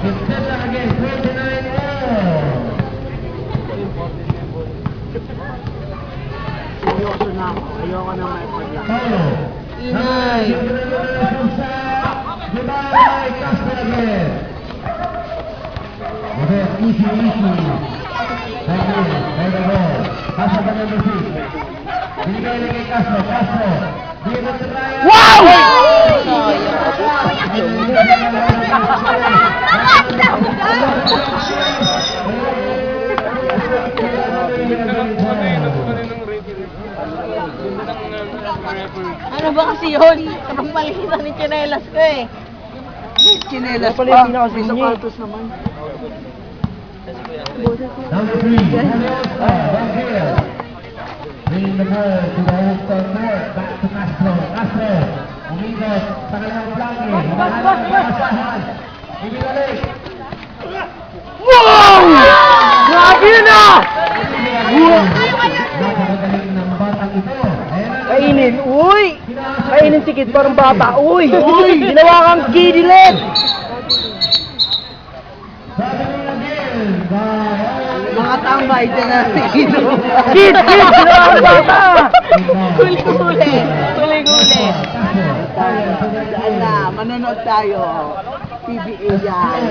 Ginsendak again, 29 all. Seryoso na ako. Ayoko na may paglang. Paulo. Inay. Goodbye, Castro again. Okay, easy. Thank you. There we go. Castro ka number 6. Binigay na kay Castro. Bigyan mo sa Ryan. Wow! Ano ba kasi yun? Kapag malikitan ni Chinelas ko eh. Chinelas Pala yung pinaka-sapatos naman. Number 3, Banfield. Bringing the ball to the Houston North. Back to Castro. Umikot sa kanyang flanke. Hinahanap ang basahan. Ibigalik. Wow! Grabe yun ah! Napakagaling ng batang ito. Kainin, uy! Kainin si Kid, parang bata, uy! Ginawa kang kidilit! Sabi mo again, Mga tambay dyan na nakikinom. Kid! Ginawa kang bata! Huli-huli. Saan na? Manonood tayo. PBA yan.